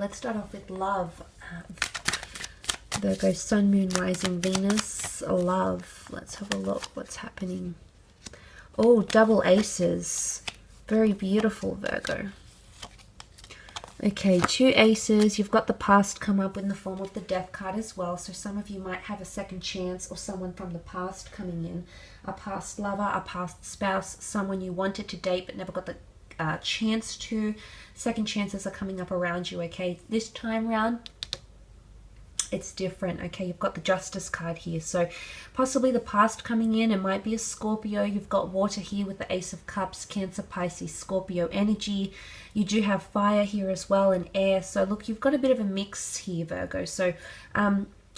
let's start off with love. Virgo, Sun, Moon, Rising, Venus, love. Let's have a look what's happening. Oh, double aces. Very beautiful, Virgo. Okay, 2 aces. You've got the past come up in the form of the death card as well. So some of you might have a second chance or someone from the past coming in. A past lover, a past spouse, someone you wanted to date but never got the chance to. Second chances are coming up around you, okay? This time round, it's different, okay? You've got the Justice card here. So possibly the past coming in. It might be a Scorpio. You've got water here with the Ace of Cups, Cancer, Pisces, Scorpio energy. You do have fire here as well and air. So look, you've got a bit of a mix here, Virgo. So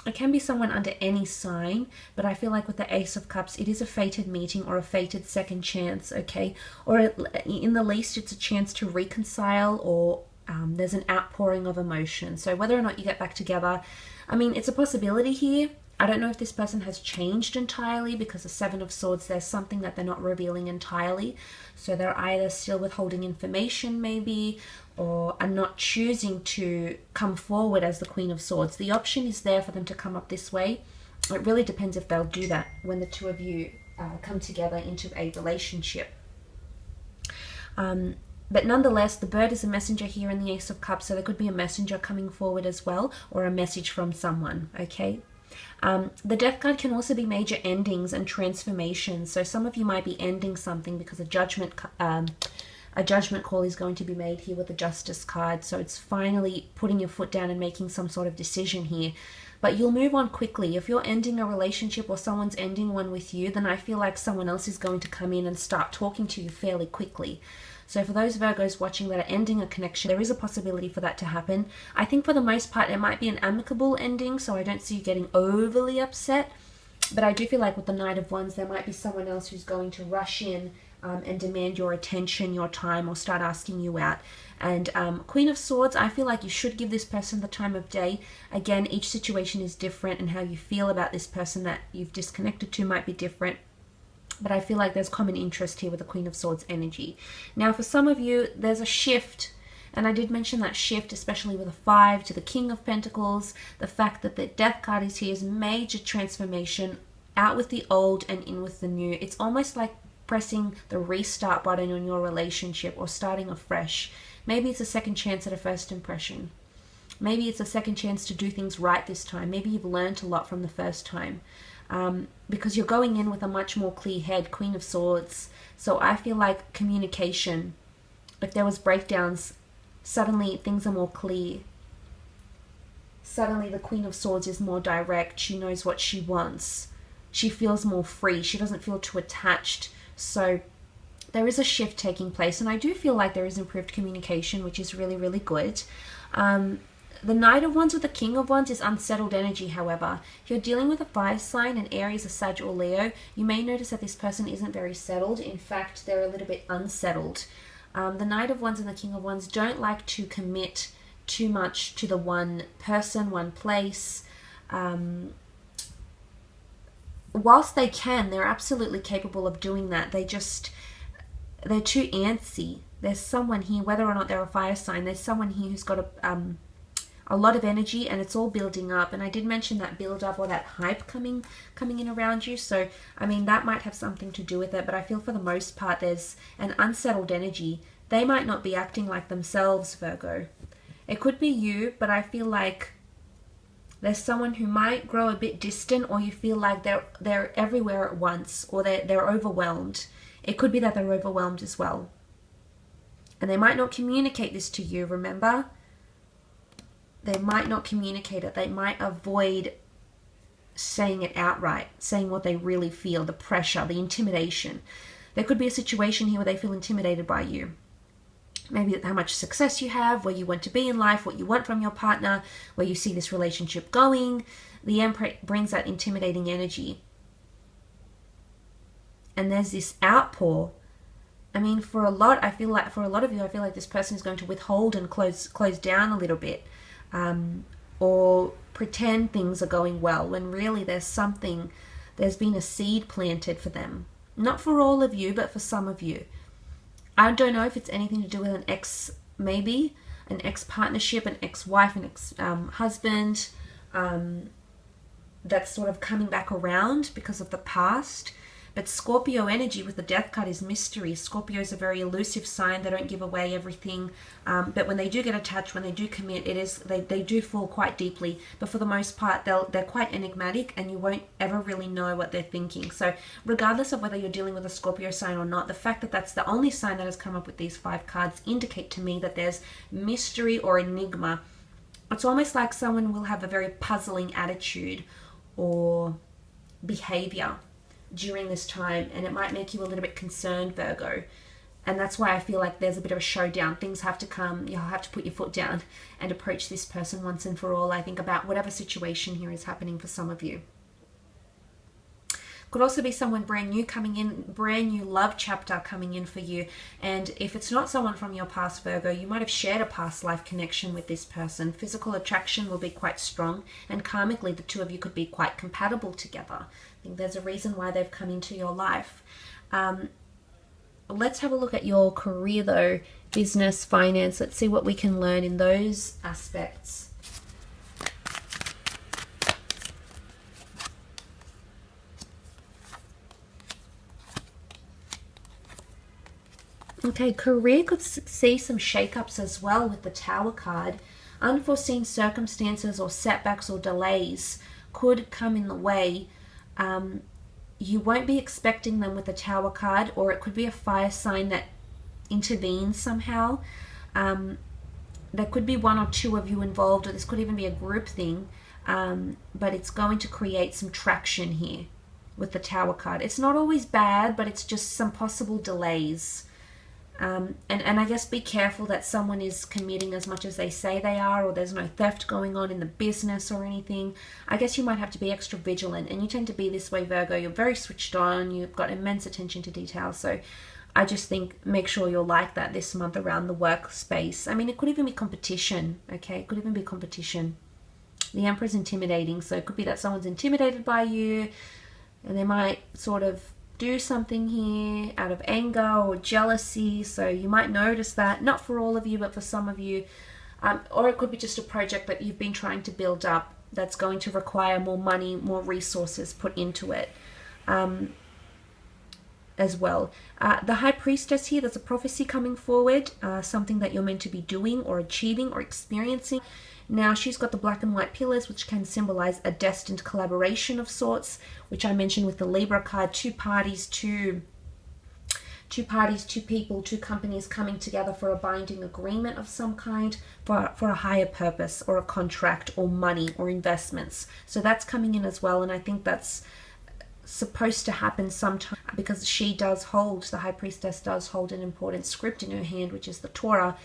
it can be someone under any sign, but I feel like with the Ace of Cups, it is a fated meeting or a fated second chance, okay? Or in the least, it's a chance to reconcile, or there's an outpouring of emotion. So whether or not you get back together, I mean, it's a possibility here. I don't know if this person has changed entirely, because the Seven of Swords, there's something that they're not revealing entirely. So they're either still withholding information maybe, or are not choosing to come forward as the Queen of Swords. The option is there for them to come up this way. It really depends if they'll do that when the two of you come together into a relationship. But nonetheless, the bird is a messenger here in the Ace of Cups, so there could be a messenger coming forward as well, or a message from someone, okay? The death card can also be major endings and transformations. So some of you might be ending something because a judgment call is going to be made here with the Justice card. So it's finally putting your foot down and making some sort of decision here. But you'll move on quickly. If you're ending a relationship or someone's ending one with you, then I feel like someone else is going to come in and start talking to you fairly quickly. So for those Virgos watching that are ending a connection, there is a possibility for that to happen. I think for the most part, it might be an amicable ending, so I don't see you getting overly upset. But I do feel like with the Knight of Wands, there might be someone else who's going to rush in and demand your attention, your time, or start asking you out. And Queen of Swords, I feel like you should give this person the time of day. Again, each situation is different, and how you feel about this person that you've disconnected to might be different. But I feel like there's common interest here with the Queen of Swords energy. Now, for some of you, there's a shift. And I did mention that shift, especially with a 5 to the King of Pentacles. The fact that the Death card is here is major transformation. Out with the old and in with the new. It's almost like pressing the restart button on your relationship, or starting afresh. Maybe it's a second chance at a first impression. Maybe it's a second chance to do things right this time. Maybe you've learned a lot from the first time. Because you're going in with a much more clear head, Queen of Swords. So I feel like communication, if there was breakdowns, suddenly things are more clear. Suddenly the Queen of Swords is more direct. She knows what she wants. She feels more free. She doesn't feel too attached. So there is a shift taking place, and I do feel like there is improved communication, which is really, really good. The Knight of Wands with the King of Wands is unsettled energy, however. If you're dealing with a fire sign, an Aries, a Sag, or Leo, you may notice that this person isn't very settled. In fact, they're a little bit unsettled. The Knight of Wands and the King of Wands don't like to commit too much to the one person, one place. Whilst they can, they're absolutely capable of doing that. They're too antsy. There's someone here, whether or not they're a fire sign, there's someone here who's got a lot of energy, and it's all building up. And I did mention that build up, or that hype coming in around you. So I mean, that might have something to do with it, but I feel for the most part there's an unsettled energy. They might not be acting like themselves, Virgo. It could be you, but I feel like there's someone who might grow a bit distant, or you feel like they're everywhere at once, or they're overwhelmed. It could be that they're overwhelmed as well. And they might not communicate this to you, remember? They might not communicate it. They might avoid saying it outright, saying what they really feel, the pressure, the intimidation. There could be a situation here where they feel intimidated by you. Maybe how much success you have, where you want to be in life, what you want from your partner, where you see this relationship going. The Emperor brings that intimidating energy. And there's this outpour. I mean, for a lot of you, I feel like this person is going to withhold and close down a little bit. Or pretend things are going well, when really there's been a seed planted for them. Not for all of you, but for some of you. I don't know if it's anything to do with an ex, maybe. an ex-partnership, an ex-wife, an ex-husband that's sort of coming back around because of the past. But Scorpio energy with the death card is mystery. Scorpio is a very elusive sign. They don't give away everything. But when they do get attached, when they do commit, they do fall quite deeply. But for the most part, they're quite enigmatic, and you won't ever really know what they're thinking. So regardless of whether you're dealing with a Scorpio sign or not, the fact that that's the only sign that has come up with these 5 cards indicate to me that there's mystery or enigma. It's almost like someone will have a very puzzling attitude or behavior during this time, and it might make you a little bit concerned, Virgo. And that's why I feel like there's a bit of a showdown. Things have to come. You'll have to put your foot down and approach this person once and for all, I think, about whatever situation here is happening for some of you. Could also be someone brand new coming in, brand new love chapter coming in for you. And if it's not someone from your past, Virgo, you might have shared a past life connection with this person. Physical attraction will be quite strong, and karmically the two of you could be quite compatible together. I think there's a reason why they've come into your life. Let's have a look at your career though, business, finance. Let's see what we can learn in those aspects. Okay, career could see some shakeups as well with the Tower card. Unforeseen circumstances or setbacks or delays could come in the way. You won't be expecting them with the Tower card, or it could be a fire sign that intervenes somehow. There could be 1 or 2 of you involved, or this could even be a group thing, but it's going to create some traction here with the Tower card. It's not always bad, but it's just some possible delays. And I guess be careful that someone is committing as much as they say they are, or there's no theft going on in the business or anything. I guess you might have to be extra vigilant, and you tend to be this way, Virgo. You're very switched on. You've got immense attention to detail. So I just think make sure you're like that this month around the workspace. I mean, it could even be competition, okay? It could even be competition. The Emperor's intimidating, so it could be that someone's intimidated by you, and they might sort of do something here out of anger or jealousy. So you might notice that, not for all of you, but for some of you. Or it could be just a project that you've been trying to build up that's going to require more money, more resources put into it as well. The High Priestess here, there's a prophecy coming forward, something that you're meant to be doing or achieving or experiencing. Now, she's got the black and white pillars, which can symbolize a destined collaboration of sorts, which I mentioned with the Libra card. 2 parties, two people, 2 companies coming together for a binding agreement of some kind for a higher purpose, or a contract, or money, or investments. So that's coming in as well, and I think that's supposed to happen sometime, because she does hold, the High Priestess does hold an important script in her hand, which is the Torah.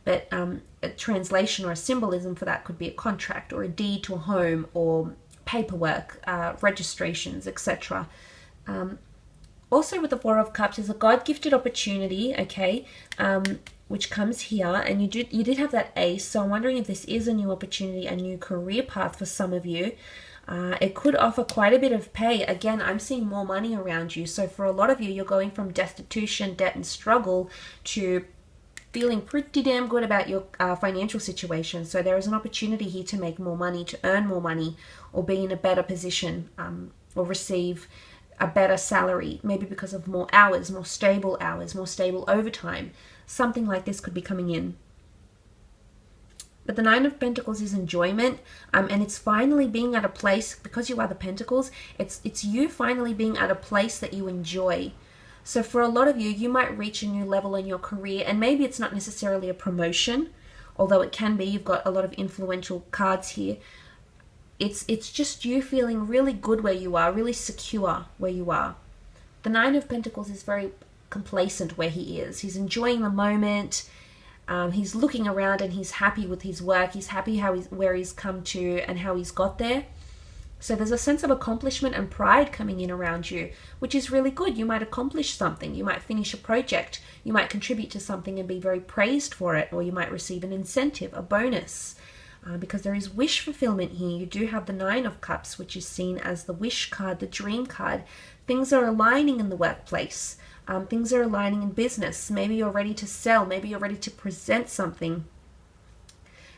But a translation or a symbolism for that could be a contract, or a deed to a home, or paperwork, registrations, etc. Also with the 4 of Cups is a God-gifted opportunity, okay, which comes here. And you did have that Ace, so I'm wondering if this is a new opportunity, a new career path for some of you. It could offer quite a bit of pay. Again, I'm seeing more money around you. So for a lot of you, you're going from destitution, debt, and struggle to feeling pretty damn good about your financial situation. So there is an opportunity here to make more money, to earn more money, or be in a better position, or receive a better salary, maybe because of more hours, more stable overtime. Something like this could be coming in. But the 9 of Pentacles is enjoyment, and it's finally being at a place, because you are the Pentacles, it's you finally being at a place that you enjoy. So for a lot of you, you might reach a new level in your career, and maybe it's not necessarily a promotion, although it can be. You've got a lot of influential cards here. It's just you feeling really good where you are, really secure where you are. The 9 of Pentacles is very complacent where he is. He's enjoying the moment. He's looking around and he's happy with his work. He's happy where he's come to and how he's got there. So there's a sense of accomplishment and pride coming in around you, which is really good. You might accomplish something. You might finish a project. You might contribute to something and be very praised for it, or you might receive an incentive, a bonus, because there is wish fulfillment here. You do have the 9 of Cups, which is seen as the wish card, the dream card. Things are aligning in the workplace. Things are aligning in business. Maybe you're ready to sell. Maybe you're ready to present something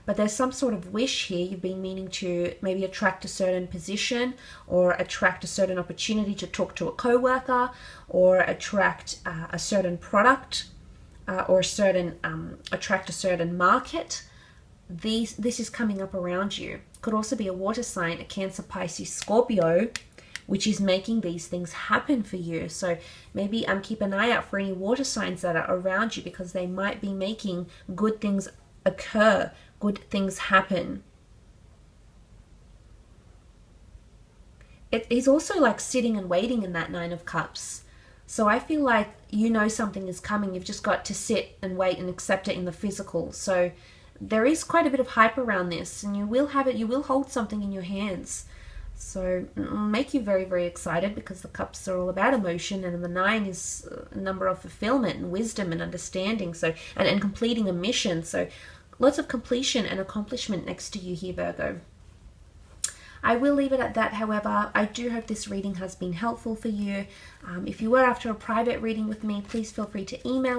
but there's some sort of wish here. You've been meaning to maybe attract a certain position or attract a certain opportunity to talk to a coworker or attract a certain product or attract a certain market. This is coming up around you. Could also be a water sign, a Cancer, Pisces, Scorpio, which is making these things happen for you. So maybe keep an eye out for any water signs that are around you, because they might be making good things occur, good things happen. It is also like sitting and waiting in that Nine of Cups. So I feel like you know something is coming. You've just got to sit and wait and accept it in the physical. So there is quite a bit of hype around this, and you will have it. You will hold something in your hands. So it'll make you very, very excited, because the cups are all about emotion, and the 9 is a number of fulfillment and wisdom and understanding, so and completing a mission. So lots of completion and accomplishment next to you here, Virgo. I will leave it at that. However, I do hope this reading has been helpful for you. If you were after a private reading with me, please feel free to email me.